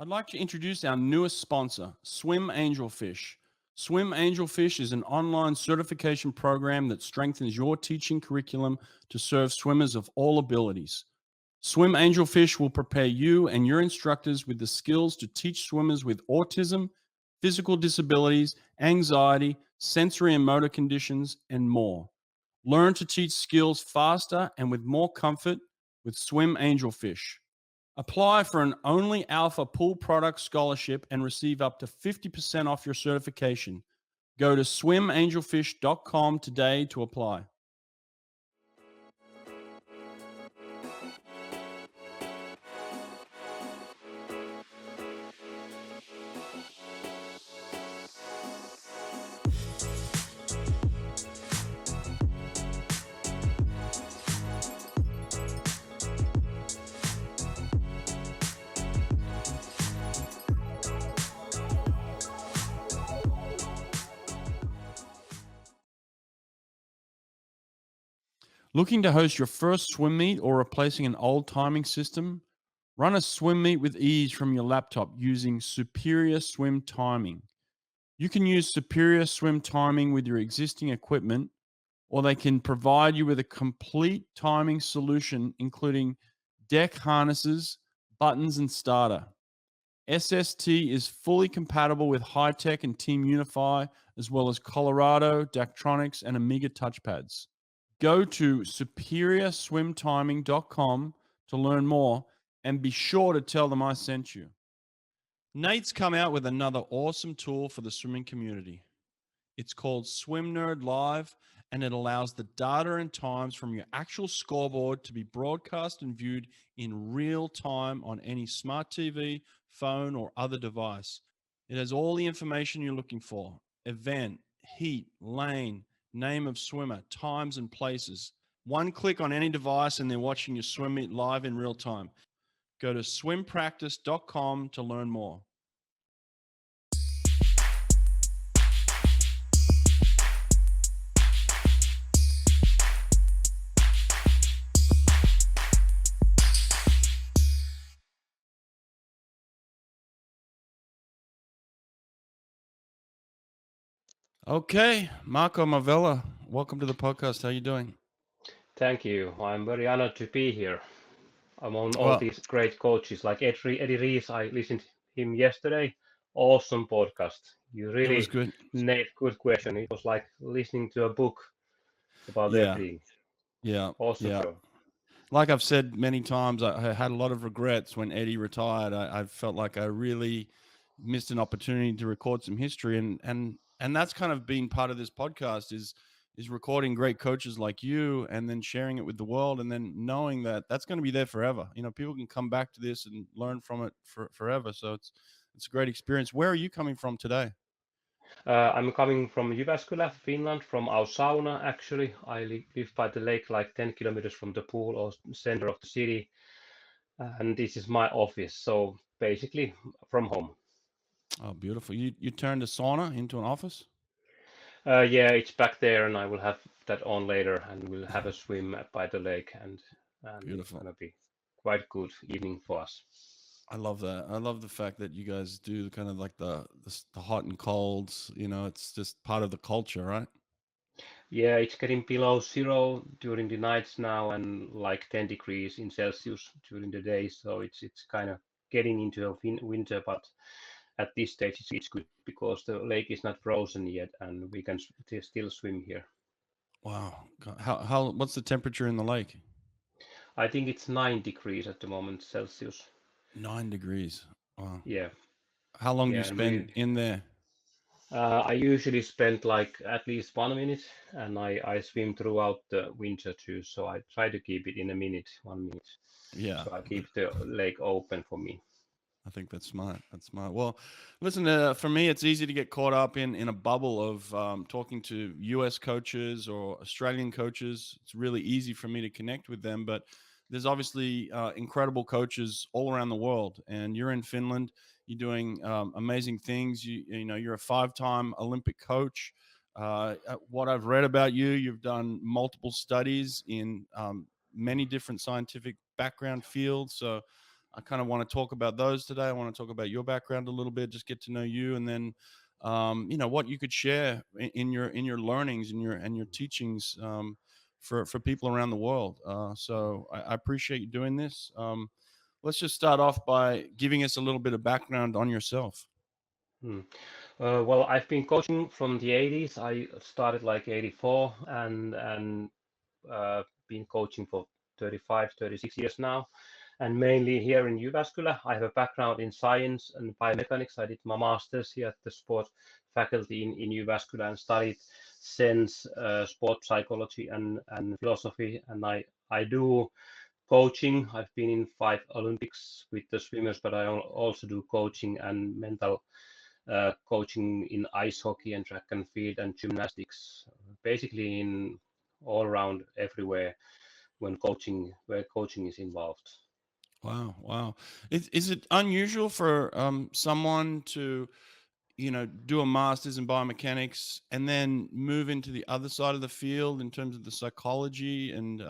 I'd like to introduce our newest sponsor, Swim Angelfish. Swim Angelfish is an online certification program that strengthens your teaching curriculum to serve swimmers of all abilities. Swim Angelfish will prepare you and your instructors with the skills to teach swimmers with autism, physical disabilities, anxiety, sensory and motor conditions, and more. Learn to teach skills faster and with more comfort with Swim Angelfish. Apply for an Only Alpha Pool Product Scholarship and receive up to 50% off your certification. Go to swimangelfish.com today to apply. Looking to host your first swim meet or replacing an old timing system? Run a swim meet with ease from your laptop using Superior Swim Timing. You can use Superior Swim Timing with your existing equipment, or they can provide you with a complete timing solution, including deck harnesses, buttons, and starter. SST is fully compatible with High-Tech and Team Unify, as well as Colorado, Daktronics, and Amiga touchpads. Go to superiorswimtiming.com to learn more, and be sure to tell them I sent you. Nate's come out with another awesome tool for the swimming community. It's called Swim Nerd Live, and it allows the data and times from your actual scoreboard to be broadcast and viewed in real time on any smart TV, phone, or other device. It has all the information you're looking for: event, heat, lane, name of swimmer, times, and places. One click on any device and they're watching your swim meet live in real time. Go to swimpractice.com to learn more. Okay, Marko Malvela, welcome to the podcast. How are you doing? Thank you. I'm very honored to be here among all Well, these great coaches like Eddie Rees. I listened to him yesterday. Awesome podcast. You it was really good. nailed good question. It was like listening to a book about Yeah, everything. yeah, Awesome yeah. show. Like I've said many times, I had a lot of regrets when Eddie retired. I felt like I really missed an opportunity to record some history, and that's kind of been part of this podcast is recording great coaches like you, and then sharing it with the world, and then knowing that that's going to be there forever. You know, people can come back to this and learn from it forever. So it's a great experience. Where are you coming from today? I'm coming from Jyväskylä, Finland, from our sauna actually. I live by the lake like 10 kilometers from the pool or center of the city. And this is my office. So basically from home. Oh, beautiful. You turned a sauna into an office? Yeah, it's back there, and I will have that on later, and we'll have a swim by the lake, and it's Beautiful. gonna be quite good evening for us. I love that. I love the fact that you guys do kind of like the hot and colds. You know, it's just part of the culture, right? Yeah, it's getting below zero during the nights now, and like 10 degrees in Celsius during the day. So it's kind of getting into a winter, but at this stage it's good because the lake is not frozen yet, and we can still swim here. Wow. How what's the temperature in the lake? I think it's 9 degrees at the moment Celsius. 9 degrees. Wow. Yeah, How long do you yeah, and we spend in there? I usually spend like at least 1 minute, and I swim throughout the winter too. So I try to keep it in a minute, 1 minute. Yeah, So I keep the lake open for me. I think that's smart. That's smart. Well, listen, for me, it's easy to get caught up in a bubble of talking to U.S. coaches or Australian coaches. It's really easy for me to connect with them, but there's obviously incredible coaches all around the world. And you're in Finland. You're doing amazing things. You know, you're a 5-time Olympic coach. What I've read about you, you've done multiple studies in many different scientific background fields. So I kind of want to talk about those today. I want to talk about your background a little bit, just get to know you, and then what you could share in your learnings and your teachings for people around the world. So I appreciate you doing this. Let's just start off by giving us a little bit of background on yourself. Hmm. Well, I've been coaching from the 80s. I started like 84 and been coaching for 35, 36 years now, and mainly here in Jyväskylä. I have a background in science and biomechanics. I did my master's here at the sport faculty in Jyväskylä and studied sense, sport psychology and philosophy. And I do coaching. I've been in 5 Olympics with the swimmers, but I also do coaching and mental coaching in ice hockey and track and field and gymnastics, basically in all around everywhere where coaching is involved. Wow. Is it unusual for someone to do a master's in biomechanics and then move into the other side of the field in terms of the psychology and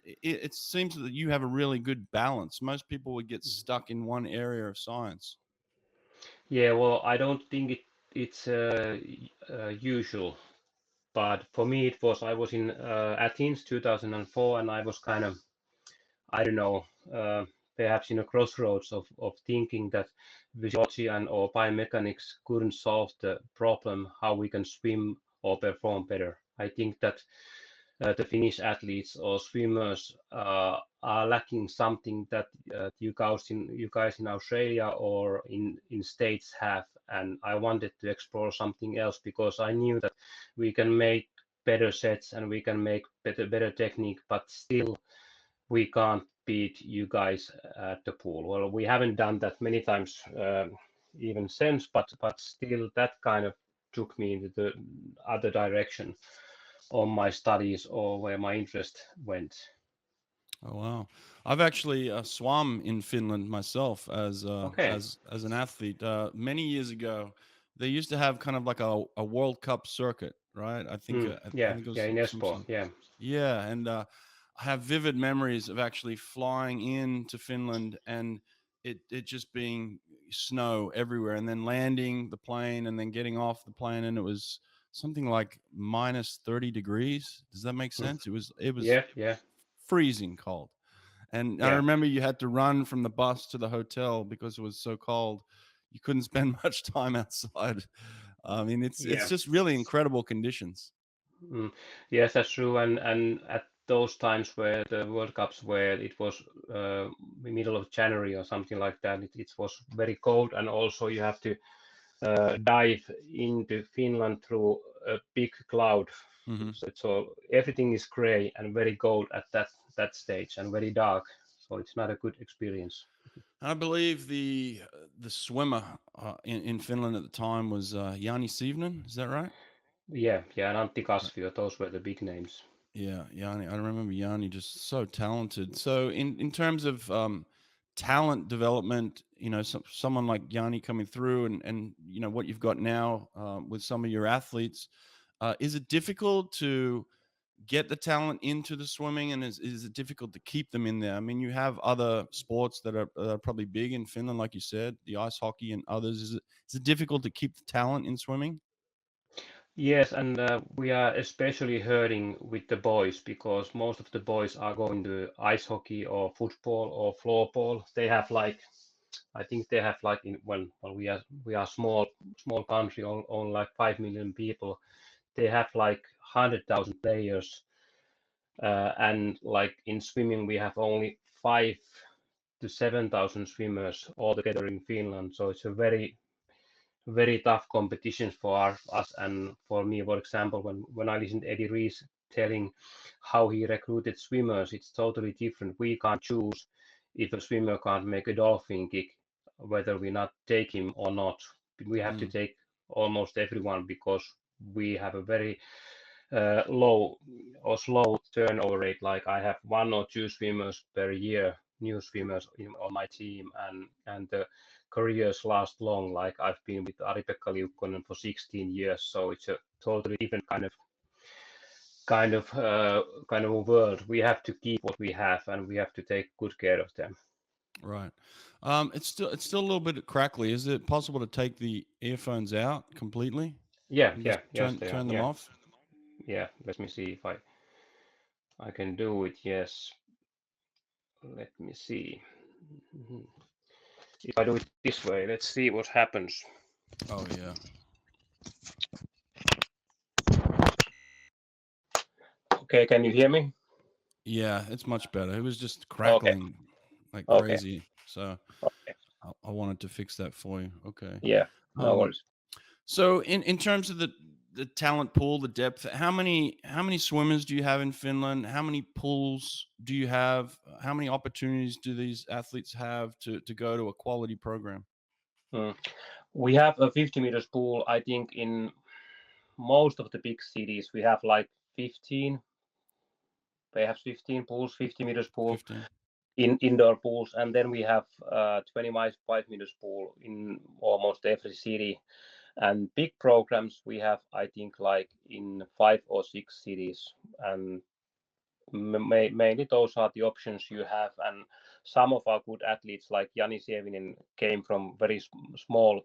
it seems that you have a really good balance. Most people would get stuck in one area of science. Yeah, well, I don't think it's usual, but for me it was. I was in Athens 2004, and I was kind of, I don't know, perhaps in a crossroads of thinking that physiology and or biomechanics couldn't solve the problem how we can swim or perform better. I think that the Finnish athletes or swimmers are lacking something that you guys in Australia or in States have, and I wanted to explore something else because I knew that we can make better sets and we can make better technique, but still we can't beat you guys at the pool. Well, we haven't done that many times even since, but still that kind of took me into the other direction on my studies or where my interest went. Oh wow! I've actually swum in Finland myself Okay. as an athlete many years ago. They used to have kind of like a World Cup circuit, right? I Yeah, think it yeah, was in some Espoo. sort. Yeah. Yeah, and I have vivid memories of actually flying into Finland and it just being snow everywhere, and then landing the plane and then getting off the plane, and it was something like minus 30 degrees. Does that make Mm. sense? It was Yeah, yeah, freezing cold. And I yeah, remember you had to run from the bus to the hotel because it was so cold. You couldn't spend much time outside. I mean, it's yeah. just really incredible conditions. Mm. Yes, that's true. And at those times where the World Cups were, it was middle of January or something like that. It was very cold, and also you have to dive into Finland through a big cloud. Hmm. So everything is gray and very cold at that stage and very dark. So it's not a good experience. I believe the swimmer in Finland at the time was Jani Sievinen. Is that right? Yeah, yeah, and Antti Kasvio, those were the big names. Yeah, Yanni. I remember Yanni, just so talented. So in terms of talent development, someone like Yanni coming through and what you've got now with some of your athletes, is it difficult to get the talent into the swimming, and is it difficult to keep them in there? I mean, you have other sports that are probably big in Finland, like you said, the ice hockey and others. Is it difficult to keep the talent in swimming? Yes, and we are especially hurting with the boys because most of the boys are going to ice hockey or football or floorball. They have like, I think they have like in when we are small country on like 5 million people. They have like 100,000 players, and like in swimming we have only 5 to 7,000 swimmers altogether in Finland. So it's a very tough competition for us and for me. For example, when I listened to Eddie Rees telling how he recruited swimmers, it's totally different. We can't choose if a swimmer can't make a dolphin kick, whether we not take him or not. We have to Mm. take almost everyone because we have a very low or slow turnover rate. Like I have 1 or 2 swimmers per year, new swimmers on my team, and the careers last long. Like I've been with Ari-Pekka Liukkonen for 16 years, so it's a totally different kind of a world. We have to keep what we have, and we have to take good care of them. Right. It's still a little bit crackly. Is it possible to take the earphones out completely Yeah, and just yeah, yes, they are. turn them Yeah, off? yeah. Let me see if I can do it. Yes, let me see. Mhm. If I do it this way, let's see what happens. Oh yeah. Okay, can you hear me? Yeah, it's much better. It was just Okay, crackling like okay, crazy. So okay. I wanted to fix that for you. Okay. Yeah, no Um, worries. so in terms of the talent pool, the depth, how many swimmers do you have in Finland? How many pools do you have? How many opportunities do these athletes have to go to a quality program? Mm. We have a 50 meters pool. I think in most of the big cities we have like 15, perhaps 15 pools, 50 meters pool 15. in indoor pools, and then we have 25 meters pool in almost every city. And big programs we have, I think, like in 5 or 6 cities, and mainly those are the options you have. And some of our good athletes, like Jani Sievinen, came from very small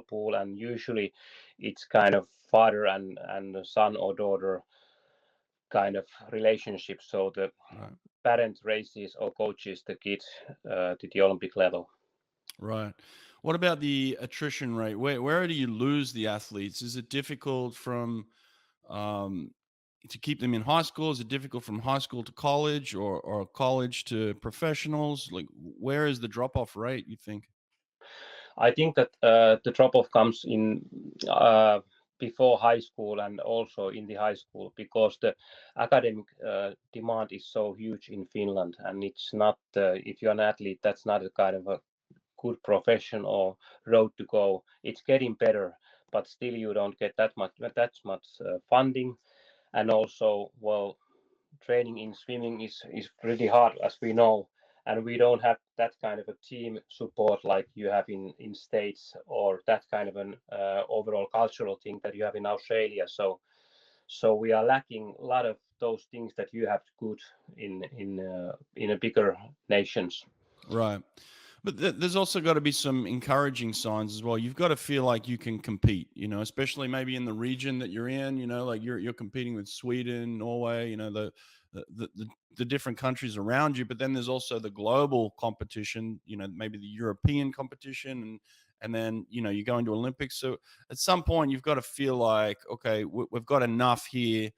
pool, and usually it's kind of father and son or daughter kind of relationship. So the Right. parent raises or coaches the kid to the Olympic level. Right. What about the attrition rate? Where do you lose the athletes? Is it difficult from um, to keep them in high school? Is it difficult from high school to college or college to professionals? Like, where is the drop off rate, you think? I think that the drop off comes in before high school and also in the high school, because the academic demand is so huge in Finland, and it's not if you're an athlete, that's not a kind of a good profession or road to go. It's getting better, but still you don't get that much funding, and also, well, training in swimming is pretty hard, as we know, and we don't have that kind of a team support like you have in States, or that kind of an overall cultural thing that you have in Australia. So we are lacking a lot of those things that you have good in a bigger nations. Right. But there's also got to be some encouraging signs as well. You've got to feel like you can compete, especially maybe in the region that you're in, like you're competing with Sweden, Norway, the, the, the, the different countries around you. But then there's also the global competition, maybe the European competition. And then, you go into Olympics. So at some point, you've got to feel like, okay, we've got enough here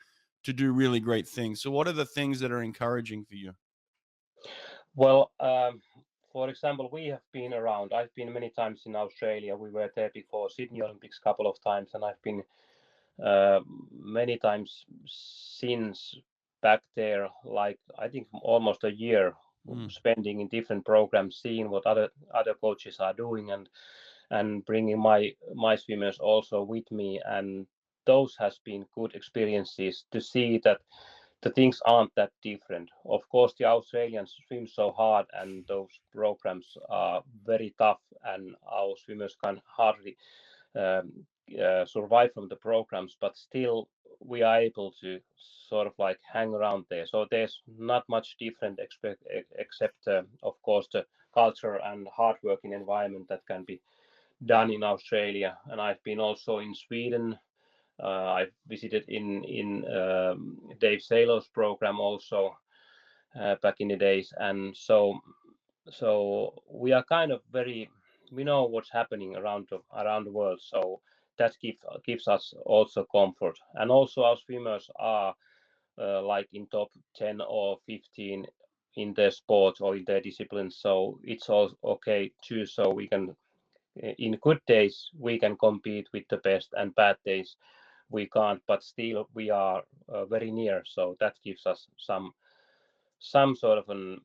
to do really great things. So what are the things that are encouraging for you? Well, for example, we have been around. I've been many times in Australia. We were there before Sydney Olympics a couple of times, and I've been uh, many times since back there, like I think almost a year, Mm, spending in different programs, seeing what other coaches are doing, and bringing my swimmers also with me. And those has been good experiences to see that the things aren't that different. Of course, the Australians swim so hard, and those programs are very tough, and our swimmers can hardly um, survive from the programs, but still we are able to sort of like hang around there. So there's not much different except, of course, the culture and hard working environment that can be done in Australia. And I've been also in Sweden. I've visited in Dave Salo's program also back in the days, and so we are kind of very, we know what's happening around the world, so that gives us also comfort. And also our swimmers are like in top 10 or 15 in their sport or in their disciplines, so it's all okay too. So we can, in good days we can compete with the best, and bad days we can't, but still we are very near, so that gives us some sort of an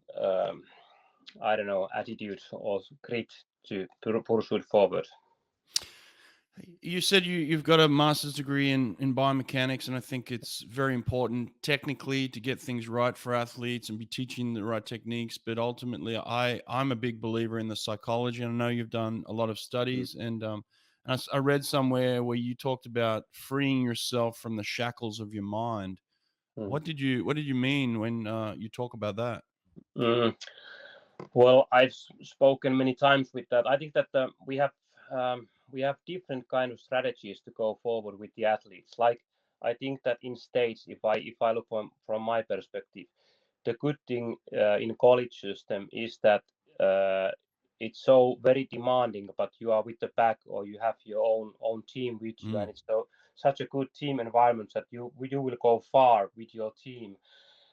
I don't know, attitude or grit to pursue it forward. You said you've got a master's degree in biomechanics, and I think it's very important technically to get things right for athletes and be teaching the right techniques. But ultimately, I'm a big believer in the psychology, and I know you've done a lot of Mm. studies. And I read somewhere where you talked about freeing yourself from the shackles of your mind. Mm. What did you mean when you talk about that? Mm. Well, I've spoken many times with that. I think that we have different kind of strategies to go forward with the athletes. Like I think that in states, if I look from my perspective, the good thing in college system is that it's so very demanding, but you are with the pack or you have your own team with you, and it's such a good team environment that you will go far with your team,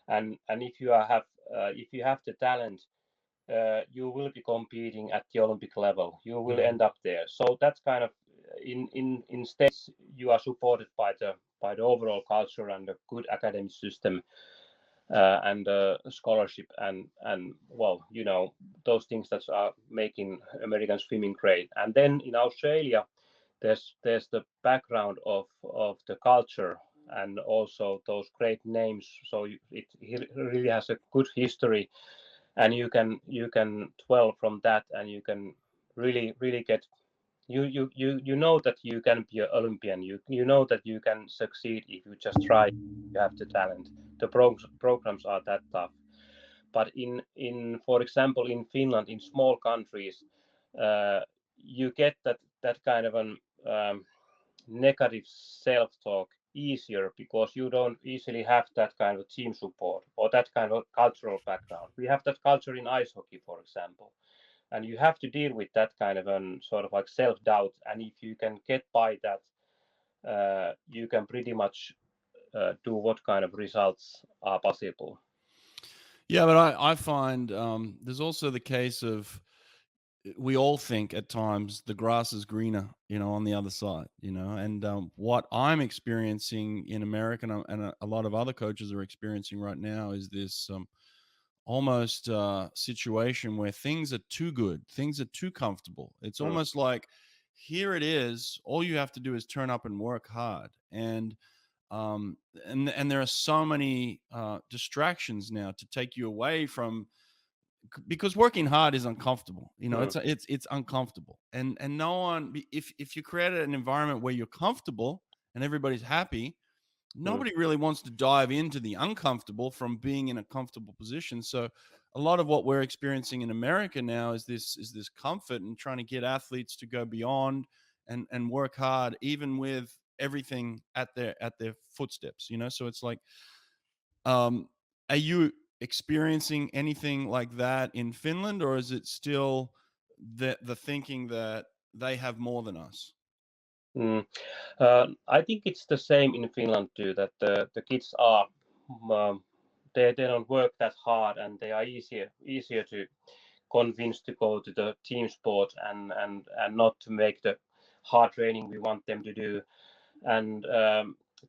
and if you have the talent, you will be competing at the Olympic level. You will end up there. So that's kind of in states you are supported by the overall culture and the good academic system and scholarship and well, those things that are making American swimming great. And then in Australia, there's the background of the culture and also those great names. So it really has a good history, and you can dwell from that, and you can really get you know that you can be an Olympian. You know that you can succeed if you just try. You have the talent. The programs are that tough. But in for example in Finland, in small countries, you get that kind of an negative self-talk easier because you don't easily have that kind of team support or that kind of cultural background. We have that culture in ice hockey, for example, and you have to deal with that kind of an sort of like self-doubt. And if you can get by that, you can pretty much do what kind of results are possible. Yeah, but I find there's also the case of we all think at times the grass is greener, on the other side, and what I'm experiencing in America and a lot of other coaches are experiencing right now is this almost situation where things are too good, things are too comfortable. It's Mm, almost like here it is, all you have to do is turn up and work hard. And there are so many distractions now to take you away from, because working hard is uncomfortable. mm, It's uncomfortable, and no one, if you created an environment where you're comfortable and everybody's happy, mm, nobody really wants to dive into the uncomfortable from being in a comfortable position. So a lot of what we're experiencing in America now is this comfort and trying to get athletes to go beyond and work hard, even with everything at their footsteps. So it's like, are you experiencing anything like that in Finland, or is it still the thinking that they have more than us? mm. I think it's the same in Finland too. That the kids are um, they don't work that hard, and they are easier to convince to go to the team sport and not to make the hard training we want them to do. And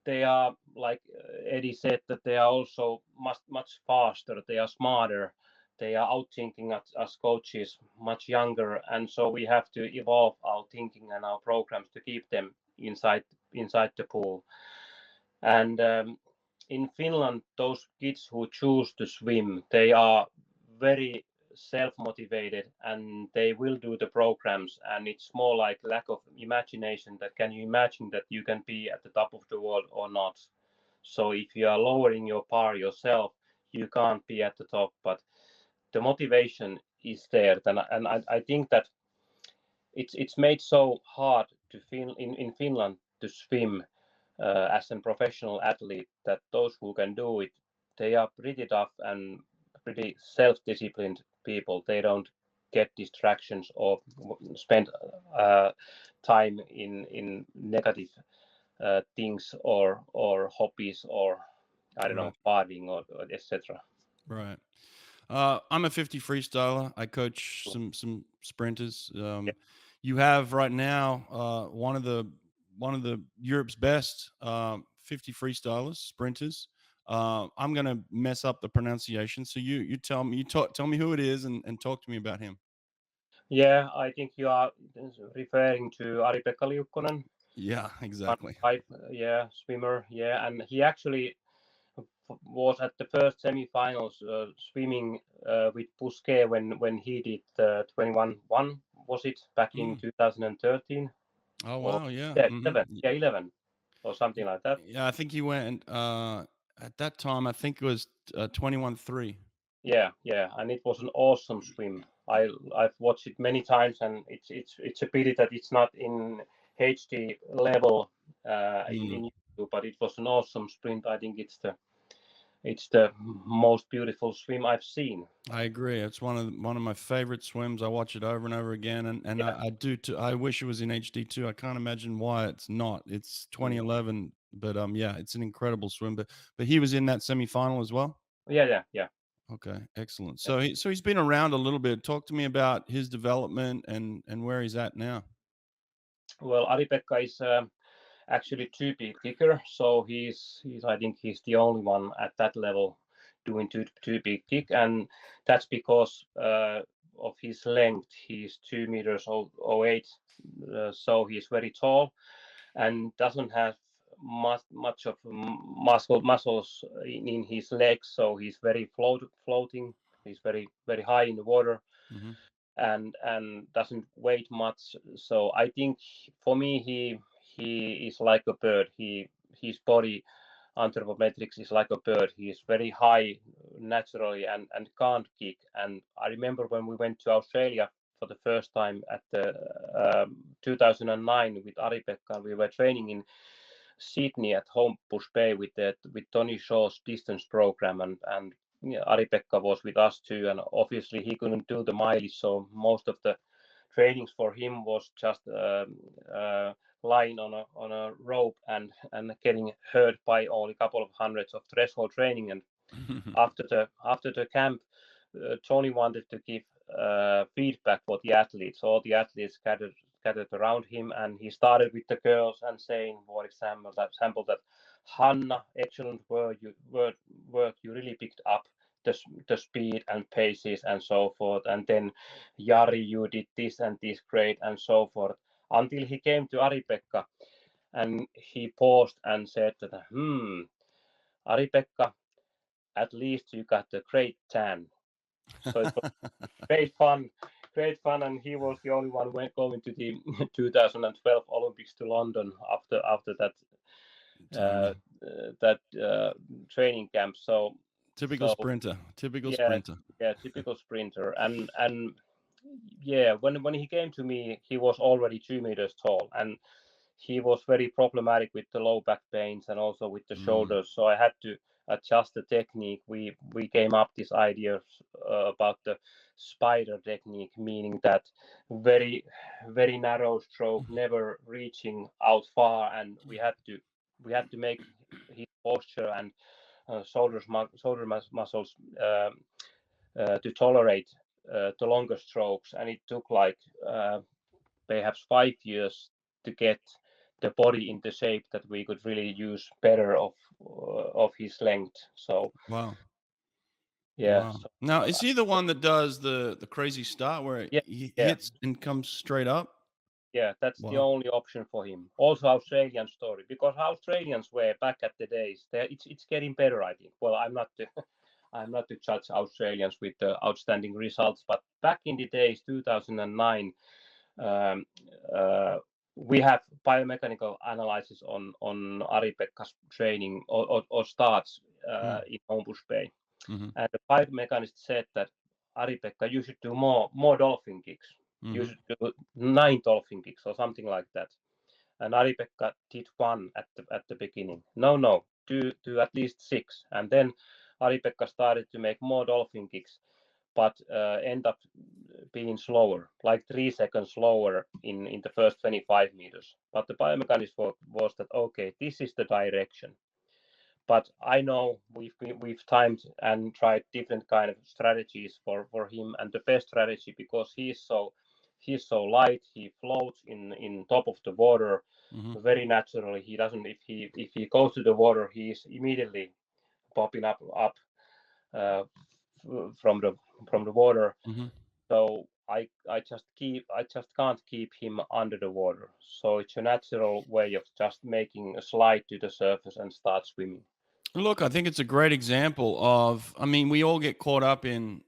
they are, like Eddie said, that they are also much faster. They are smarter. They are outthinking us coaches much younger, and so we have to evolve our thinking and our programs to keep them inside the pool. And in Finland, those kids who choose to swim, they are very self-motivated, and they will do the programs. And it's more like lack of imagination. That can you imagine that you can be at the top of the world or not? So if you are lowering your par yourself, you can't be at the top. But the motivation is there. And I think that it's made so hard to in Finland to swim as a professional athlete, that those who can do it, they are pretty tough and pretty self-disciplined people. They don't get distractions or spend time in negative things or hobbies, or I don't know, Right. partying or etc. Right. I'm a 50 freestyler. I coach some sprinters. Yeah. You have right now one of the Europe's best 50 freestylers, sprinters. I'm gonna mess up the pronunciation, so you tell me, tell me who it is, and talk to me about him. Yeah, I think you are referring to Ari-Pekka Liukkonen, Yeah, exactly. yeah, swimmer, yeah, and he actually was at the first semi-finals swimming with Busquet when he did 21-1, was it back in Mm. 2013 Oh or wow, yeah. yeah, 11, yeah, 11 or something like that. Yeah, I think he went at that time. I think it was 21-3. Yeah, and it was an awesome swim. I've watched it many times, and it's a pity that it's not in HD level in YouTube, but it was an awesome sprint. I think it's the most beautiful swim I've seen. I agree. It's one of my favorite swims. I watch it over and over again, and Yeah. I do too. I wish it was in HD too. I can't imagine why it's not. It's 2011, but yeah, it's an incredible swim. But he was in that semifinal as well. Yeah. Okay, excellent. So he's been around a little bit. Talk to me about his development and where he's at now. Well, Ari-Pekka is actually 2 feet kicker, so he's I think he's the only one at that level doing two big kick, and that's because of his length. He's 2 meters 08, so he's very tall and doesn't have much of muscles in his legs, so he's very floating. He's very high in the water, Mm-hmm. and doesn't weigh much. So I think for me he is like a bird. His body anthropometrics is like a bird. He is very high naturally and can't kick. And I remember when we went to Australia for the first time at the 2009 with Ari-Pekka, we were training in Sydney at Homebush Bay with Tony Shaw's distance program, and Ari-Pekka was with us too, and obviously he couldn't do the mileage, so most of the trainings for him was just lying on a rope and getting hurt by only a couple of hundreds of threshold training. And after the camp, Tony wanted to give feedback for the athletes. All the athletes gathered around him, and he started with the girls and saying, for example, that Hanna, excellent work, you really picked up the speed and paces and so forth. And then Jari, you did this and this great and so forth. Until he came to Ari-Pekka, and he paused and said that, Ari-Pekka, at least you got a great tan. So it was great fun, and he was the only one going to the 2012 Olympics to London after that training camp. So Typical sprinter. Typical yeah, sprinter. yeah, typical sprinter, and yeah, when he came to me, he was already 2 meters tall, and he was very problematic with the low back pains and also with the shoulders. So I had to adjust the technique. We came up this idea about the spider technique, meaning that very narrow stroke, never reaching out far, and we had to make his posture and shoulder muscles to tolerate the longer strokes, and it took like perhaps 5 years to get the body in the shape that we could really use better of his length. So Wow. yeah. Wow. So, Now, is he the one that does the crazy start where yeah, he yeah, hits and comes straight up? yeah. That's the Wow. only option for him. Also, Australian story, because Australians were back at the days. It's getting better, I think. Well, I'm not I'm not to judge Australians with the outstanding results, but back in the days, 2009, um, uh, we have biomechanical analysis on Ari-Pekka's training or starts in Homebush Bay. Mm-hmm. And the biomechanist said that, Ari-Pekka, you should do more dolphin kicks. You Mm-hmm. should do 9 dolphin kicks or something like that. And Ari-Pekka did one at the beginning. No, do at least 6. And then Ari-Pekka started to make more dolphin kicks, but end up being slower, like 3 seconds slower in the first 25 meters. But the biomechanist was that, okay, this is the direction. But I know we've timed and tried different kind of strategies for him, and the best strategy, because he's so light, he floats in top of the water Mm-hmm. very naturally. He doesn't, if he goes to the water, he's immediately popping up uh, from the water. Mm-hmm. So I just can't keep him under the water. So it's a natural way of just making a slide to the surface and start swimming. Look, I think it's a great example of, I mean, we all get caught up in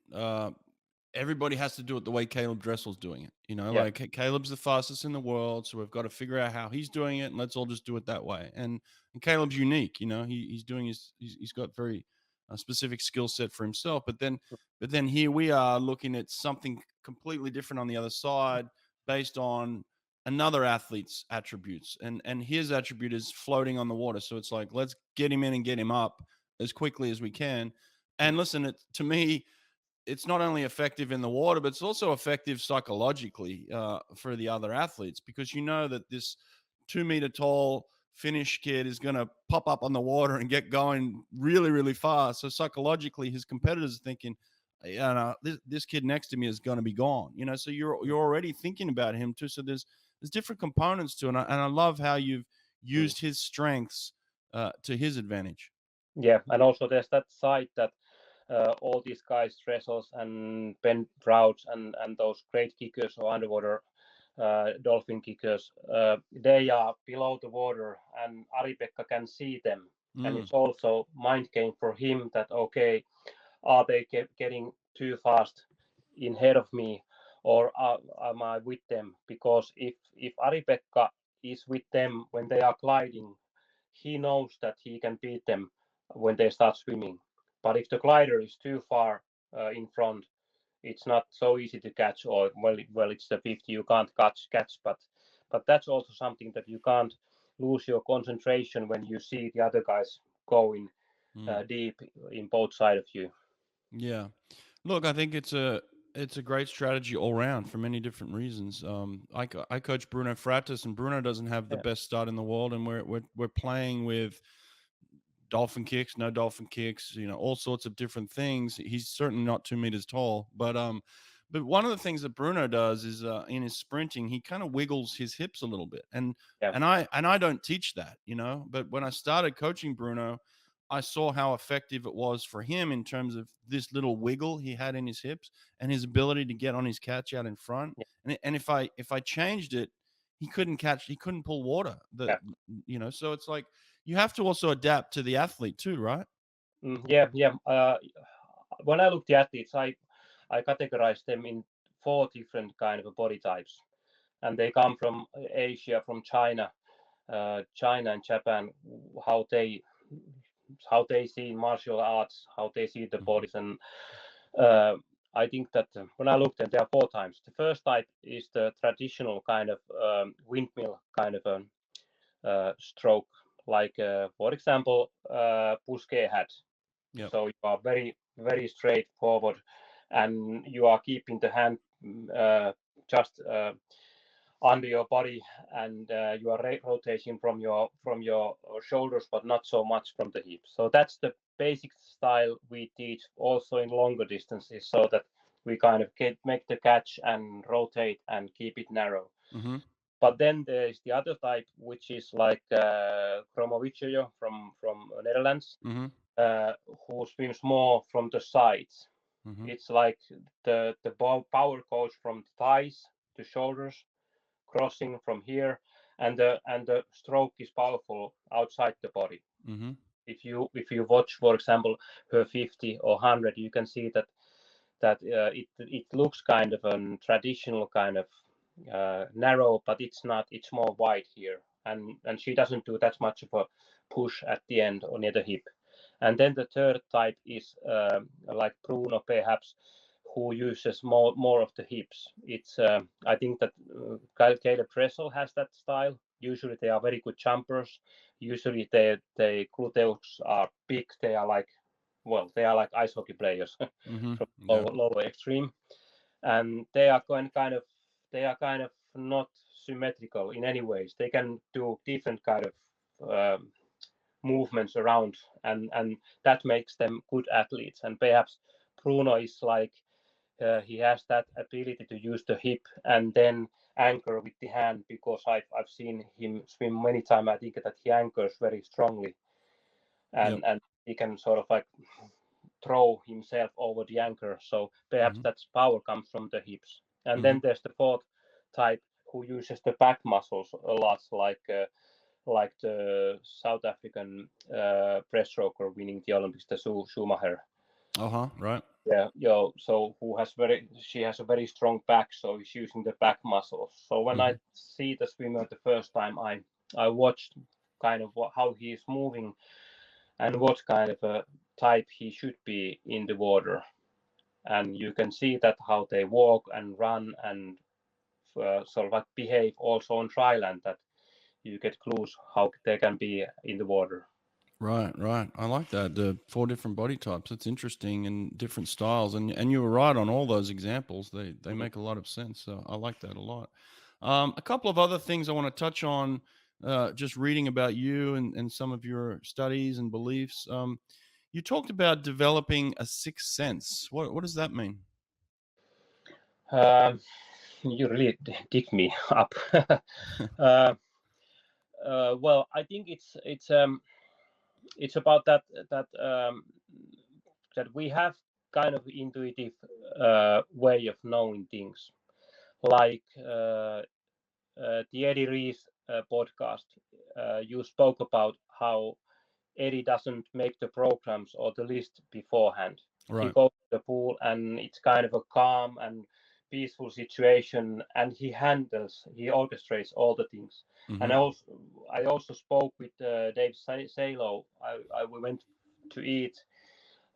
everybody has to do it the way Caleb Dressel's doing it. You know, Yeah, like Caleb's the fastest in the world, so we've got to figure out how he's doing it, and let's all just do it that way. And Caleb's unique. You know, he's doing he's got very specific skill set for himself. But then here we are looking at something completely different on the other side, based on another athlete's attributes, and his attribute is floating on the water. So it's like, let's get him in and get him up as quickly as we can. And listen, to me, it's not only effective in the water, but it's also effective psychologically for the other athletes, because you know that this 2 meter tall Finnish kid is going to pop up on the water and get going really, really fast. So psychologically, his competitors are thinking, this kid next to me is going to be gone. So you're already thinking about him too. So there's different components to it, and I love how you've used his strengths to his advantage. Yeah, and also there's that side that all these guys, Trestles and Ben Prouds and those great kickers or underwater dolphin kickers, they are below the water, and Ari-Pekka can see them. And it's also mind game for him that, okay, are they getting too fast in ahead of me, or am I with them? Because if Ari-Pekka is with them when they are gliding, he knows that he can beat them when they start swimming. But if the glider is too far in front, it's not so easy to catch. Or well, it's the 50 you can't catch. But that's also something that you can't lose your concentration when you see the other guys going deep in both sides of you. Yeah, look, I think it's a great strategy all round for many different reasons. I coach Bruno Fratis, and Bruno doesn't have the best start in the world, and we're playing with dolphin kicks, no dolphin kicks, all sorts of different things. He's certainly not 2 meters tall, but one of the things that Bruno does is in his sprinting, he kind of wiggles his hips a little bit, and I don't teach that, but when I started coaching Bruno, I saw how effective it was for him in terms of this little wiggle he had in his hips and his ability to get on his catch out in front. And if I changed it, he couldn't pull water. So it's like, you have to also adapt to the athlete too, right? Yeah. When I look at the athletes, I categorize them in 4 different kind of body types, and they come from Asia, from China and Japan, how they see martial arts, how they see the bodies. And I think that when I looked at, there are 4 types. The first type is the traditional kind of windmill kind of a stroke, like for example Busquet had. So you are very, very straightforward, and you are keeping the hand just under your body, and you are rotating from your shoulders, but not so much from the hips. So that's the basic style we teach also in longer distances, so that we kind of make the catch and rotate and keep it narrow. But then there is the other type, which is like Kromovicio from Netherlands, who swims more from the sides. It's like the power goes from the thighs to shoulders, crossing from here, and the stroke is powerful outside the body. If you watch, for example, her 50 or 100, you can see that it looks kind of a traditional kind of narrow, but it's not. It's more wide here, and she doesn't do that much of a push at the end or near the hip. And then the third type is like Bruno, perhaps, who uses more of the hips. It's I think that Caleb Dressel has that style. Usually they are very good jumpers. Usually their gluteus are big. They are like ice hockey players from lower extreme, and they are kind of not symmetrical in any ways. They can do different kind of movements around, and that makes them good athletes. And perhaps Bruno is like he has that ability to use the hip and then anchor with the hand, because I've seen him swim many times. I think that he anchors very strongly, and he can sort of like throw himself over the anchor. So perhaps that power comes from the hips. And then there's the fourth type, who uses the back muscles a lot, like the South African breaststroker winning the Olympics, the Schumacher. Right. Yeah, so she has a very strong back, so he's using the back muscles. So when I see the swimmer the first time, I watched kind of how he is moving and what kind of type he should be in the water, and you can see that how they walk and run and sort of like behave also on dry land, that you get clues how they can be in the water. Right, right. I like that. The 4 different body types. That's interesting, and different styles. And you were right on all those examples. They make a lot of sense. So I like that a lot. A couple of other things I want to touch on. Just reading about you and some of your studies and beliefs. You talked about developing a sixth sense. What does that mean? You really dig me up. uh, well, I think it's about that we have kind of intuitive way of knowing things, like the Eddie Rees podcast. You spoke about how Eddie doesn't make the programs or the list beforehand. Right. He goes to the pool and it's kind of a calm and peaceful situation, and he orchestrates all the things. Mm-hmm. And I also spoke with Dave Salo. We went to eat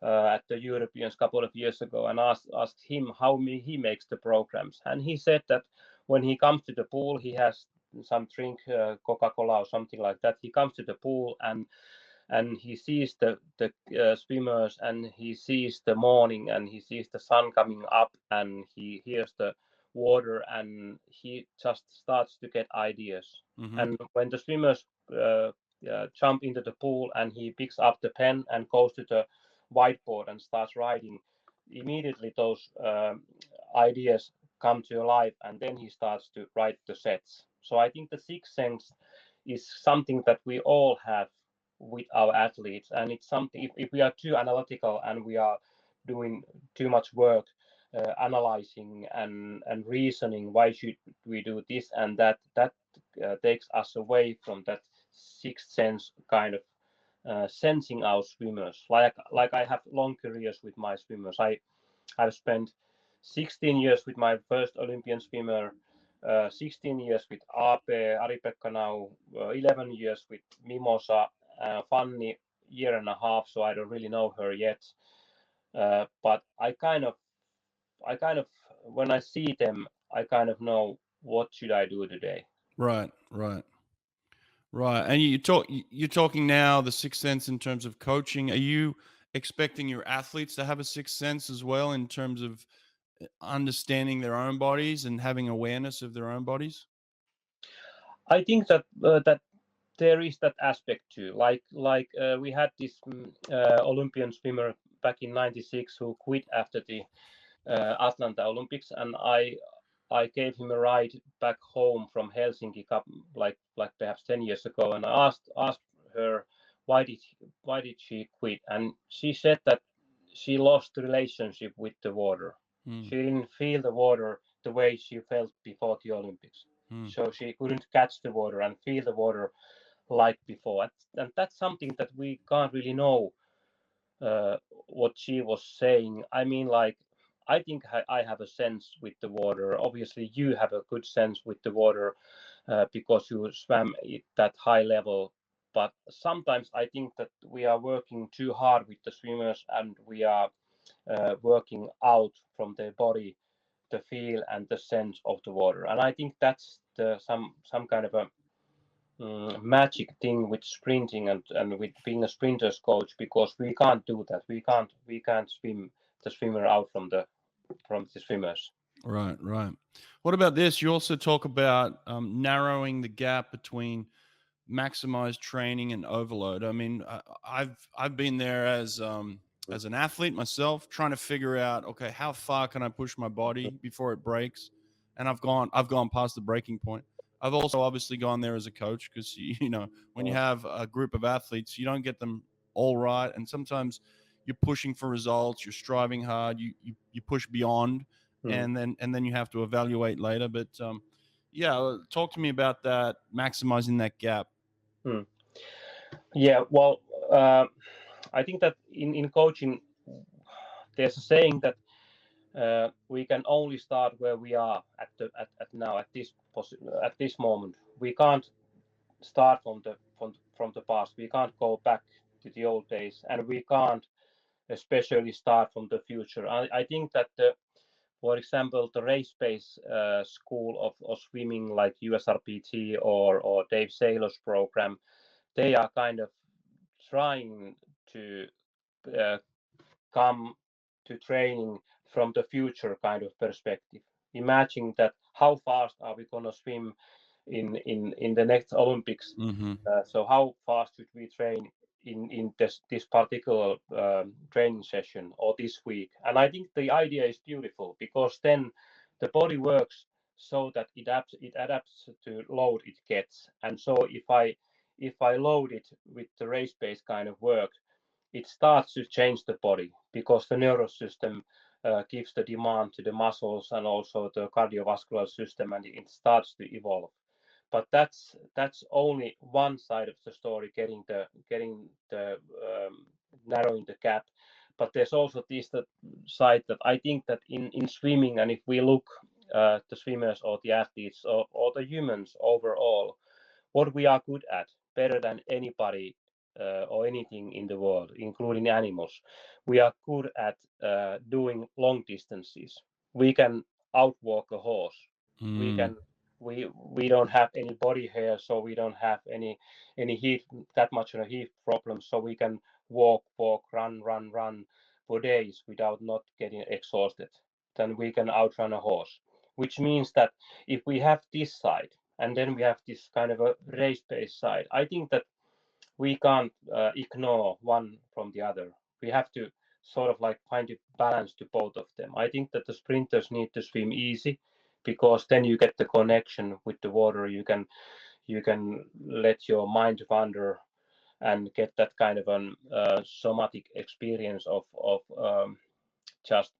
at the Europeans a couple of years ago, and asked him how he makes the programs. And he said that when he comes to the pool, he has some drink, Coca-Cola or something like that. He comes to the pool and he sees the swimmers, and he sees the morning, and he sees the sun coming up, and he hears the water, and he just starts to get ideas. Mm-hmm. And when the swimmers jump into the pool, and he picks up the pen and goes to the whiteboard and starts writing, immediately those ideas come to life, and then he starts to write the sets. So I think the sixth sense is something that we all have with our athletes, and it's something, if we are too analytical and we are doing too much work analyzing and reasoning why should we do this and that takes us away from that sixth sense kind of sensing our swimmers. Like I have long careers with my swimmers. I've spent 16 years with my first Olympian swimmer, 16 years with Ari-Pekka now, 11 years with Mimosa, Fanny year and a half, so I don't really know her yet. But I kind of when I see them, I kind of know what should I do today. Right, right. Right. And you're talking now the sixth sense in terms of coaching. Are you expecting your athletes to have a sixth sense as well in terms of understanding their own bodies and having awareness of their own bodies? I think that there is that aspect too. Like we had this Olympian swimmer back in '96 who quit after the Atlanta Olympics, and I gave him a ride back home from Helsinki, like perhaps 10 years ago, and I asked her why did she quit, and she said that she lost the relationship with the water. She didn't feel the water the way she felt before the Olympics. So she couldn't catch the water and feel the water like before, and that's something that we can't really know what she was saying. I mean, like, I think I have a sense with the water. Obviously, you have a good sense with the water because you swam at that high level. But sometimes I think that we are working too hard with the swimmers, and we are working out from their body the feel and the sense of the water. And I think that's some kind of a magic thing with sprinting and with being a sprinter's coach, because we can't do that. We can't swim the swimmer out from the swimmers. Right, right. What about this? You also talk about narrowing the gap between maximized training and overload. I mean, I've been there as an athlete myself, trying to figure out, okay, how far can I push my body before it breaks? And I've gone past the breaking point. I've also obviously gone there as a coach because when you have a group of athletes, you don't get them all right, and sometimes you're pushing for results, you're striving hard, you push beyond, and then you have to evaluate later. But yeah, talk to me about that, maximizing that gap. Yeah, well, I think that in coaching, there's a saying that we can only start where we are at now at this moment. We can't start from the past. We can't go back to the old days, and we can't especially start from the future. I think that for example, the race-based school of swimming like USRPT or Dave Saylor's program, they are kind of trying to come to training from the future kind of perspective. Imagine that how fast are we going to swim in the next Olympics? Mm-hmm. So how fast should we train in this particular training session or this week? And I think the idea is beautiful because then the body works so that it adapts to load it gets. And so if I load it with the race-based kind of work, it starts to change the body because the nervous system gives the demand to the muscles and also the cardiovascular system, and it starts to evolve. But that's only one side of the story, getting the narrowing the gap. But there's also this side that I think that in swimming, and if we look the swimmers or the athletes or the humans overall, what we are good at better than anybody or anything in the world, including animals. We are good at doing long distances. We can outwalk a horse. We Mm. can. We don't have any body hair, so we don't have any heat that much of a heat problem. So we can walk, run for days without not getting exhausted. Then we can outrun a horse, which means that if we have this side and then we have this kind of a race-based side, I think that we can't ignore one from the other. We have to sort of like find a balance to both of them. I think that the sprinters need to swim easy because then you get the connection with the water. You can let your mind wander and get that kind of an somatic experience of just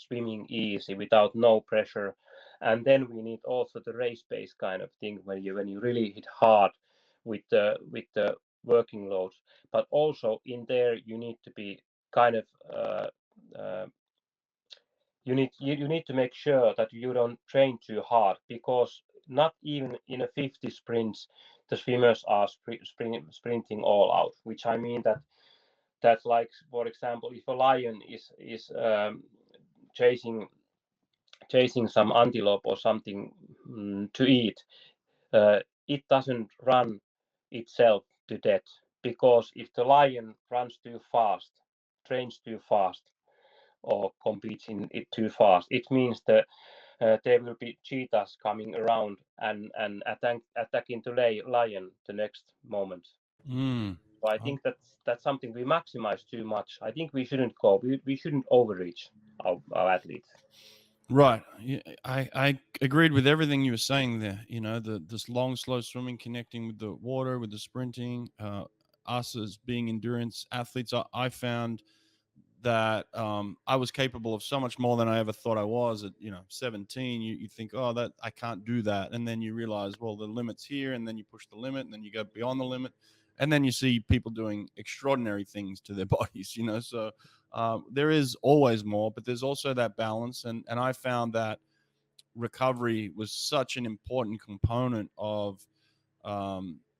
swimming easy without no pressure. And then we need also the race-based kind of thing when you really hit hard with the working loads. But also in there you need to be kind of uh, you need to make sure that you don't train too hard because not even in a 50 sprints the swimmers are sprinting all out, which I mean that like for example if a lion is chasing some antelope or something to eat, it doesn't run itself to death because if the lion runs too fast, trains too fast, or competes in it too fast, it means that there will be cheetahs coming around and attacking the lion the next moment. Mm. So I think that's something we maximize too much. I think we shouldn't go. We shouldn't overreach our athletes. Right. Yeah, I agreed with everything you were saying there. You know, this long, slow swimming, connecting with the water, with the sprinting. Us as being endurance athletes, I found that I was capable of so much more than I ever thought I was. At 17, you think, oh, that I can't do that, and then you realize, well, the limit's here, and then you push the limit, and then you go beyond the limit, and then you see people doing extraordinary things to their bodies. So there is always more, but there's also that balance, and I found that recovery was such an important component of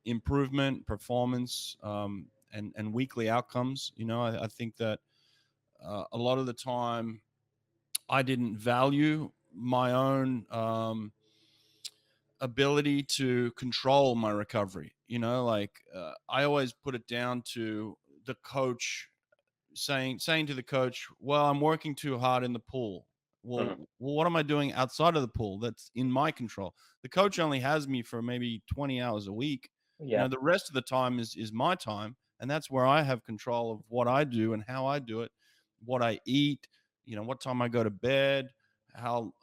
improvement, performance, and weekly outcomes. I think that a lot of the time I didn't value my own ability to control my recovery. I always put it down to the coach saying to the coach, well, I'm working too hard in the pool. Well, Mhm. what am I doing outside of the pool that's in my control? The coach only has me for maybe 20 hours a week. Yeah, The rest of the time is my time, and that's where I have control of what I do and how I do it, what I eat, what time I go to bed, how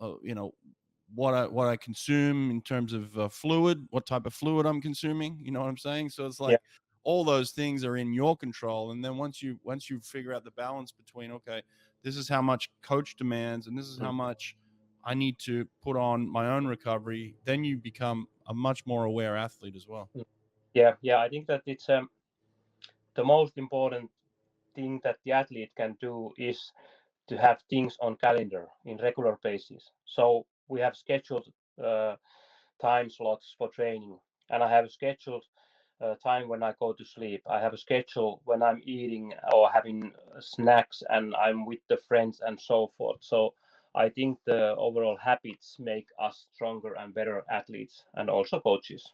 what I consume in terms of fluid, what type of fluid I'm consuming. You know what I'm saying? So it's yeah. like all those things are in your control, and then once you figure out the balance between, okay, this is how much coach demands and this is how Mm. much I need to put on my own recovery, then you become a much more aware athlete as well. Yeah. I think that it's the most important thing that the athlete can do is to have things on calendar in regular basis. So we have scheduled time slots for training, and I have scheduled time when I go to sleep. I have a schedule when I'm eating or having snacks, and I'm with the friends and so forth. So I think the overall habits make us stronger and better athletes and also coaches.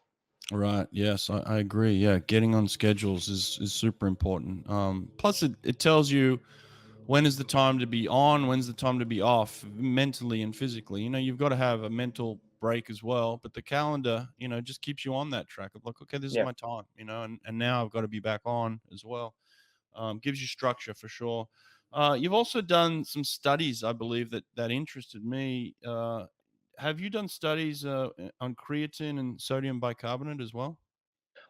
Right. Yes, I agree. Yeah, getting on schedules is super important. Plus, it tells you when is the time to be on, when's the time to be off, mentally and physically. You've got to have a mental break as well. But the calendar, just keeps you on that track of like, okay, this is Yeah. my time. And now I've got to be back on as well. Gives you structure for sure. You've also done some studies, I believe, that interested me. Have you done studies on creatine and sodium bicarbonate as well?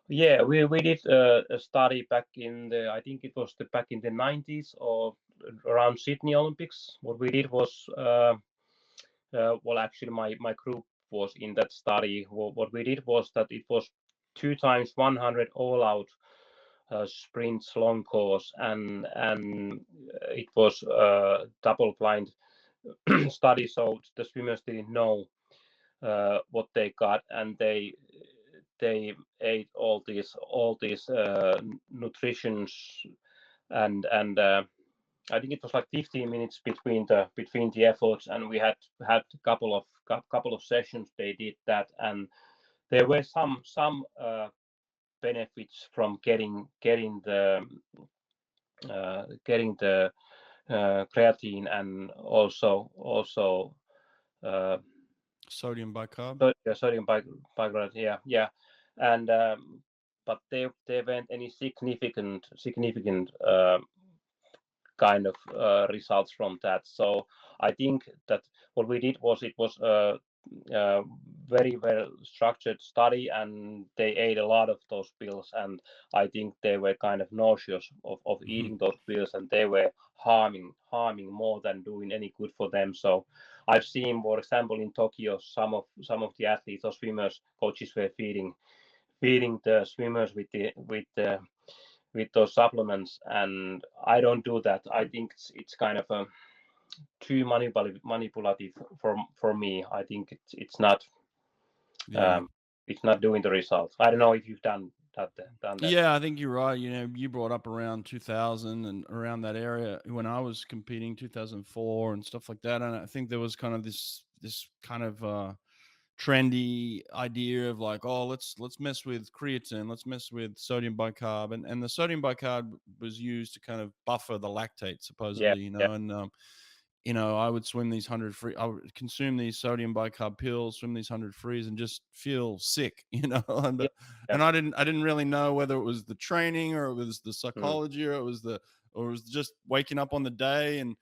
Yeah, we did a study back in the, I think it was back in the 90s or around Sydney Olympics. What we did was, well, actually my group was in that study. What we did was that it was 2 times 100 all out sprints long course, and it was a double blind study, so the swimmers didn't know what they got, and they ate all these nutritions, and I think it was like 15 minutes between the efforts, and we had a couple of sessions. They did that, and there were some benefits from getting the creatine, and also Sodium bicarb. sodium bicarbonate. Yeah, and but there weren't any significant kind of results from that. So I think that what we did was, it was a very well structured study, and they ate a lot of those pills, and I think they were kind of nauseous of eating those pills, and they were harming more than doing any good for them. So I've seen, for example, in Tokyo, some of the athletes or swimmers, coaches were feeding the swimmers with those supplements, and I don't do that. I think it's kind of too manipulative for me. I think it's not Yeah. it's not doing the results. I don't know if you've done that. Yeah, I think you're right. You brought up around 2000 and around that area when I was competing, 2004 and stuff like that. And I think there was kind of this kind of trendy idea of like, oh, let's mess with creatine, let's mess with sodium bicarb, and the sodium bicarb was used to kind of buffer the lactate, supposedly, Yeah. and I would swim these 100 free, I would consume these sodium bicarb pills, swim these 100 frees, and just feel sick, and Yeah. and I didn't really know whether it was the training or it was the Mm. psychology or it was just waking up on the day, and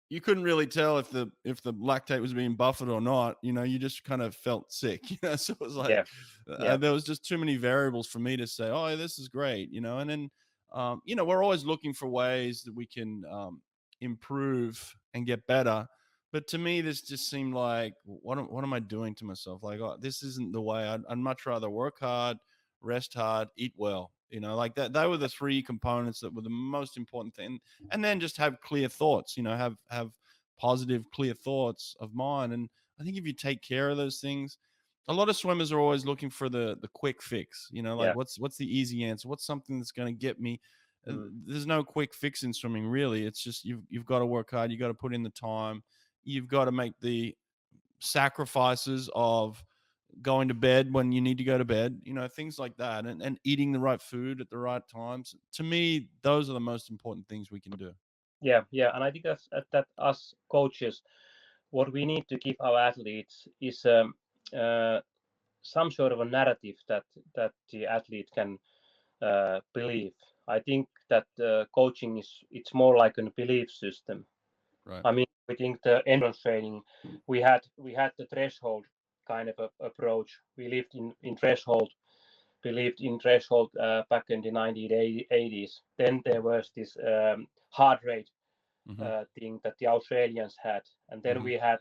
you couldn't really tell if the lactate was being buffered or not. You just kind of felt sick. So it was like Yeah. there was just too many variables for me to say, oh, this is great. And then we're always looking for ways that we can improve and get better. But to me, this just seemed like, what am I doing to myself? Like, oh, this isn't the way. I'd much rather work hard, rest hard, eat well. Like that. They were the 3 components that were the most important thing. And then just have clear thoughts. Have positive, clear thoughts of mind. And I think if you take care of those things, a lot of swimmers are always looking for the quick fix. Like what's the easy answer? What's something that's going to get me? There's no quick fix in swimming, really. It's just you've got to work hard. You got to put in the time. You've got to make the sacrifices of going to bed when you need to go to bed, things like that, and eating the right food at the right times. To me, those are the most important things we can do. Yeah, and I think that us coaches, what we need to give our athletes is some sort of a narrative that the athlete can believe. I think that coaching it's more like a belief system. Right. I mean, we think the endurance training, we had the threshold kind of approach. We lived in threshold. Believed in threshold back in the 1980s. Then there was this heart rate thing that the Australians had, and then we had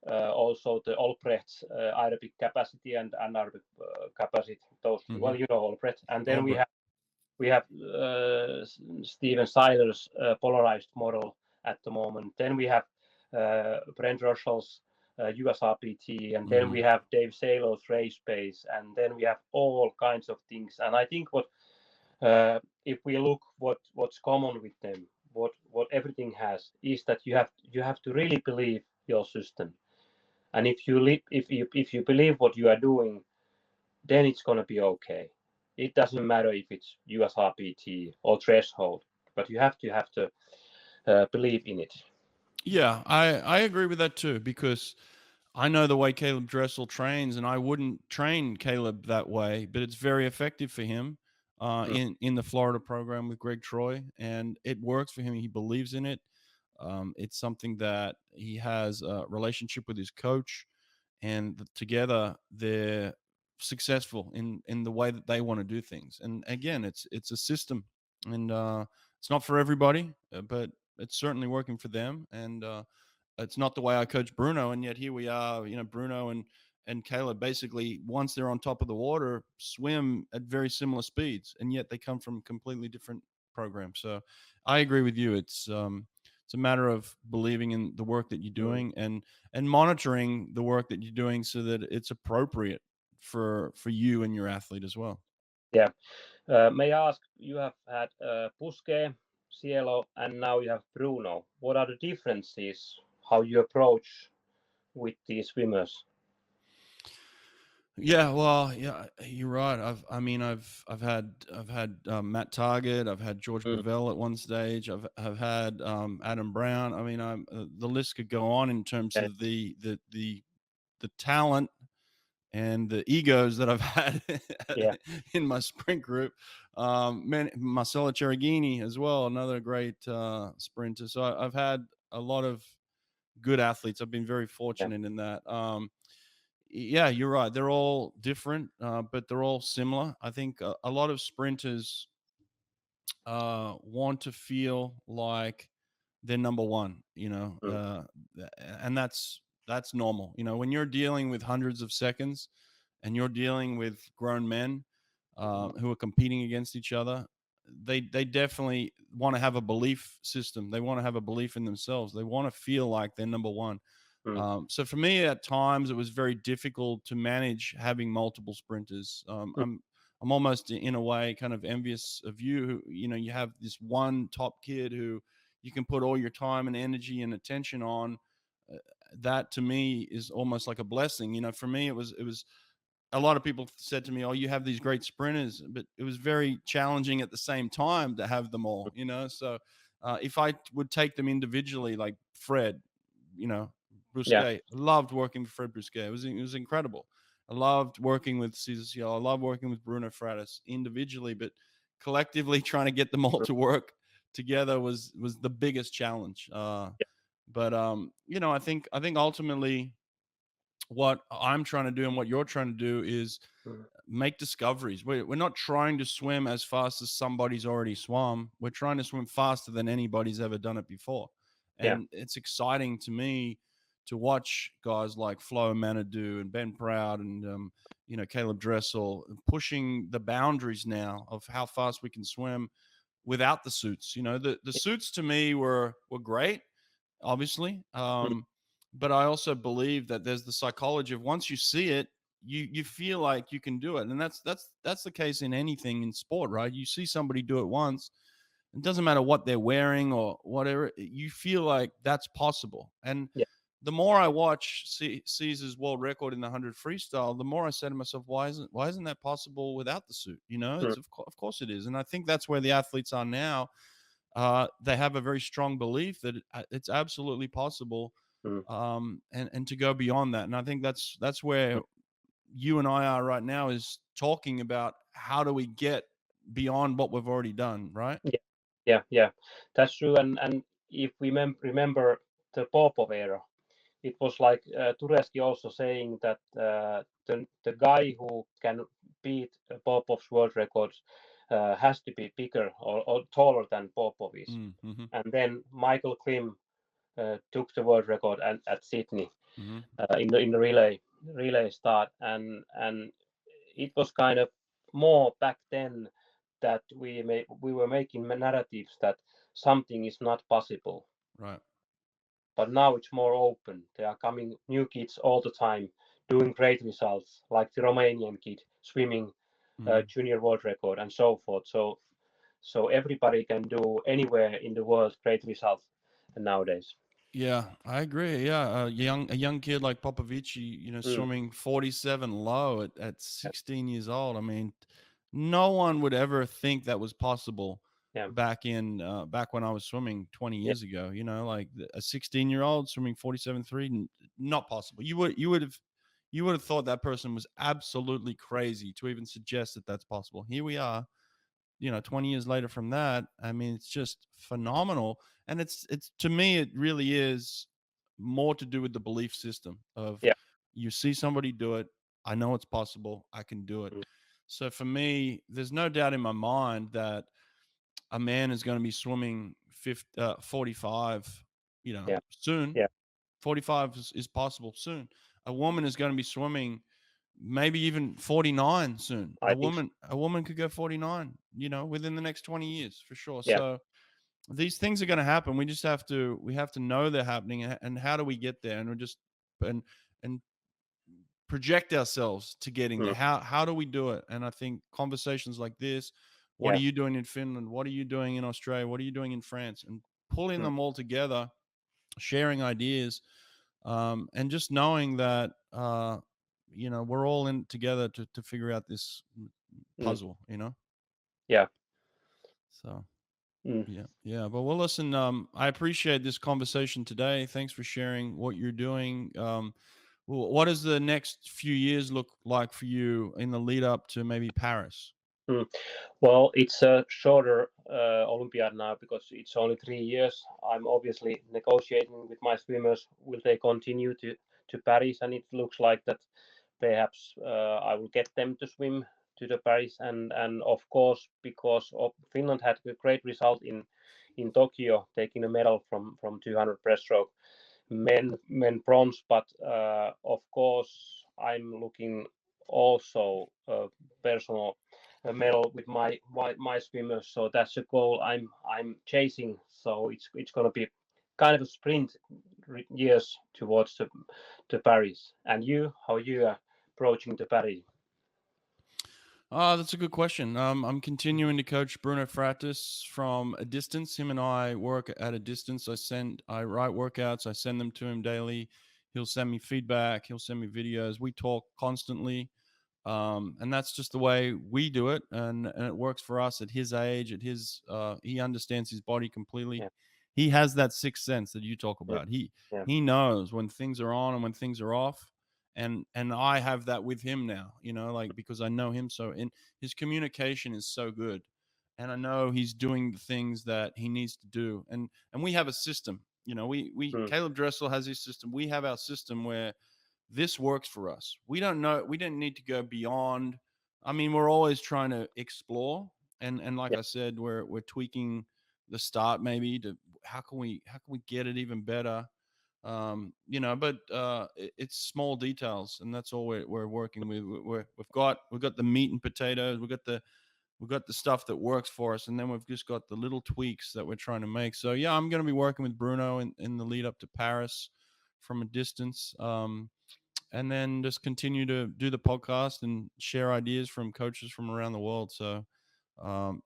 also the Albrecht's aerobic capacity and anaerobic capacity. Those, well, Albrecht, and then we have Steven Seiler's polarized model at the moment. Then we have Brent Russell's USRPT, and then we have Dave Salo's race pace, and then we have all kinds of things. And I think what if we look what's common with them, what everything has, is that you have to really believe your system. And if you believe what you are doing, then it's going to be okay. It doesn't matter if it's USRPT or threshold, but you have to believe in it. Yeah, I agree with that too, because I know the way Caleb Dressel trains, and I wouldn't train Caleb that way, but it's very effective for him in the Florida program with Greg Troy, and it works for him. He believes in it. It's something that he has a relationship with his coach, and together they're successful in the way that they want to do things. And again, it's a system, and it's not for everybody, but it's certainly working for them. And it's not the way I coach Bruno, and yet here we are. Bruno and Caleb basically, once they're on top of the water, swim at very similar speeds, and yet they come from completely different programs. So I agree with you. It's a matter of believing in the work that you're doing and monitoring the work that you're doing so that it's appropriate for you and your athlete as well. Yeah. May I ask, you have had Puske, Cielo, and now you have Bruno. What are the differences, how you approach with these swimmers? Yeah, well, yeah, you're right. I've had Matt Target. I've had George Bavell at one stage. I've had Adam Brown. I mean, the list could go on in terms of the talent and the egos that I've had in my sprint group. Marcelo Cheragini as well, another great sprinter. So I've had a lot of good athletes. I've been very fortunate in that. Yeah, you're right. They're all different, but they're all similar. I think a lot of sprinters want to feel like they're number one, and that's normal. When you're dealing with hundreds of seconds and you're dealing with grown men who are competing against each other, they definitely want to have a belief system. They want to have a belief in themselves. They want to feel like they're number one. So for me, at times, it was very difficult to manage having multiple sprinters. I'm almost in a way kind of envious of you. Who, you have this one top kid who you can put all your time and energy and attention on. That to me is almost like a blessing. For me, it was. A lot of people said to me, "Oh, you have these great sprinters," but it was very challenging at the same time to have them all. So if I would take them individually, like Fred, Brusquet, loved working with Fred Brusquet. It was incredible. I loved working with Cesar Cielo. I loved working with Bruno Fratis individually, but collectively trying to get them all to work together was the biggest challenge. But I think ultimately what I'm trying to do and what you're trying to do is make discoveries. We're not trying to swim as fast as somebody's already swum. We're trying to swim faster than anybody's ever done it before. And it's exciting to me to watch guys like Flo Manadou and Ben Proud and, Caleb Dressel pushing the boundaries now of how fast we can swim without the suits. The suits to me were great, obviously. But I also believe that there's the psychology of once you see it, you feel like you can do it. And that's the case in anything in sport, right? You see somebody do it once, it doesn't matter what they're wearing or whatever, you feel like that's possible. And the more I watch Caesar's world record in the 100 freestyle, the more I say to myself, why isn't that possible without the suit? It's, of course it is. And I think that's where the athletes are now. They have a very strong belief that it's absolutely possible, and to go beyond that. And I think that's where you and I are right now, is talking about how do we get beyond what we've already done, right? Yeah, that's true. And if we remember the Popov era, it was like Tureski also saying that the guy who can beat Popov's world records has to be bigger or taller than Popov is. And then Michael Klim took the world record at Sydney in the relay start, and it was kind of more back then that we were making narratives that something is not possible. Right. but now it's more open. There are coming new kids all the time doing great results, like the Romanian kid swimming junior world record and so forth. So everybody can do anywhere in the world great results nowadays. Yeah, I agree. Yeah, a young kid like Popovici, swimming 47 low at 16 years old. I mean, no one would ever think that was possible Yeah. back when I was swimming 20 Yeah. years ago. Like a 16-year-old swimming 47.3, not possible. You would have thought that person was absolutely crazy to even suggest that that's possible. Here we are, 20 years later from that. I mean, it's just phenomenal. And it's to me, it really is more to do with the belief system of Yeah. you see somebody do it. I know it's possible. I can do it. Mm. So for me, there's no doubt in my mind that a man is going to be swimming 45, Yeah. soon. Yeah. 45 is possible soon. A woman is going to be swimming maybe even 49 soon. I think so. A woman could go 49, within the next 20 years for sure. Yeah. So these things are going to happen. We have to know they're happening, and how do we get there? And and project ourselves to getting there. How do we do it? And I think conversations like this, what Yeah. are you doing in Finland? What are you doing in Australia? What are you doing in France? And pulling them all together, sharing ideas, and just knowing that we're all in together to figure out this puzzle. Yeah. So Mm. yeah. But well, listen, I appreciate this conversation today. Thanks for sharing what you're doing. What does the next few years look like for you in the lead up to maybe Paris? Mm. Well, it's a shorter Olympiad now because it's only 3 years. I'm obviously negotiating with my swimmers. Will they continue to Paris? And it looks like that perhaps I will get them to swim to the Paris. And of course, because Finland had a great result in Tokyo, taking a medal from 200 breaststroke men bronze. But of course, I'm looking also personal medal with my swimmers. So that's a goal I'm chasing. So it's going to be kind of a sprint years towards the Paris. And how you are approaching the Paris? That's a good question. I'm continuing to coach Bruno Fratis from a distance. Him and I work at a distance. I write workouts. I send them to him daily. He'll send me feedback. He'll send me videos. We talk constantly. And that's just the way we do it. And it works for us at his age, he understands his body completely. Yeah. He has that sixth sense that you talk about. Yeah. He knows when things are on and when things are off. And I have that with him now, because I know him and his communication is so good. And I know he's doing the things that he needs to do. And we have a system, Caleb Dressel has his system. We have our system where this works for us. We didn't need to go beyond. I mean, we're always trying to explore, and like I said, we're tweaking the start maybe to how can we get it even better. But it's small details, and that's all we're working with. We've got the meat and potatoes. We've got the stuff that works for us, and then we've just got the little tweaks that we're trying to make. So yeah, I'm going to be working with Bruno in the lead up to Paris from a distance. And then just continue to do the podcast and share ideas from coaches from around the world. So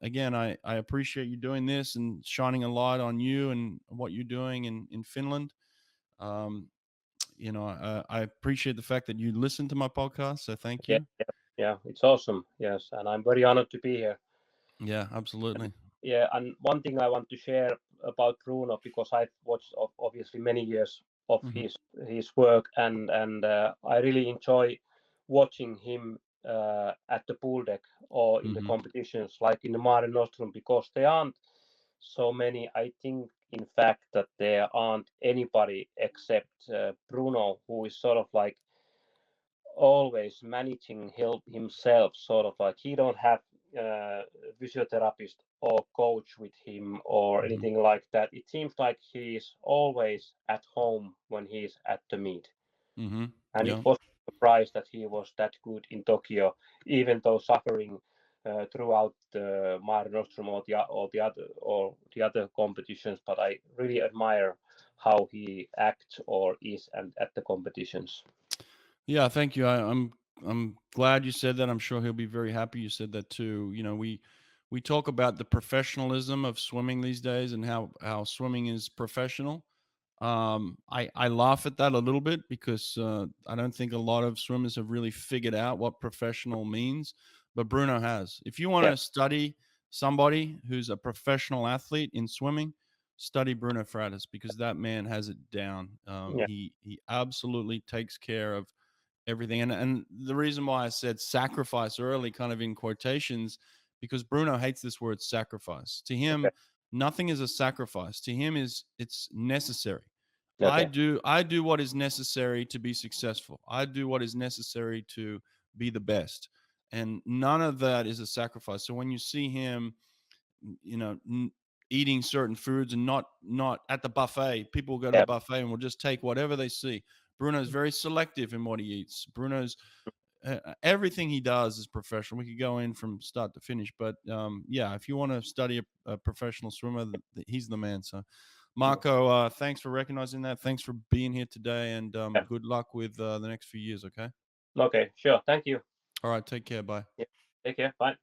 again, I appreciate you doing this and shining a light on you and what you're doing in Finland. I appreciate the fact that you listen to my podcast. So thank you. Yeah, it's awesome. Yes, and I'm very honored to be here. Yeah, absolutely. Yeah, and one thing I want to share about Bruno, because I've watched obviously many years of his work, and I really enjoy watching him at the pool deck or in the competitions like in the Mare Nostrum, because there aren't so many. I think in fact that there aren't anybody except Bruno, who is sort of like always managing himself, sort of like he don't have physiotherapist or coach with him or anything like that. It seems like he's always at home when he's at the meet. And it was a surprise that he was that good in Tokyo, even though suffering throughout the Mare Nostrum or the other competitions, but I really admire how he acts or is and at the competitions. Yeah, thank you. I'm glad you said that. I'm sure he'll be very happy you said that too. You know, we talk about the professionalism of swimming these days and how swimming is professional. I laugh at that a little bit because I don't think a lot of swimmers have really figured out what professional means, but Bruno has. If you want to study somebody who's a professional athlete in swimming, study Bruno Fratis because that man has it down. He absolutely takes care of everything. And the reason why I said sacrifice early, kind of in quotations, because Bruno hates this word sacrifice. To him, nothing is a sacrifice. To him, it's necessary. I do what is necessary to be successful. I do what is necessary to be the best, and none of that is a sacrifice. So when you see him, you know, eating certain foods and not at the buffet, people go to the buffet and will just take whatever they see. Bruno's very selective in what he eats. Bruno's everything he does is professional. We could go in from start to finish, but yeah, if you want to study a professional swimmer, he's the man. So Marko, thanks for recognizing that. Thanks for being here today, and good luck with the next few years. Okay. Okay, sure. Thank you. All right. Take care. Bye. Yeah, take care. Bye.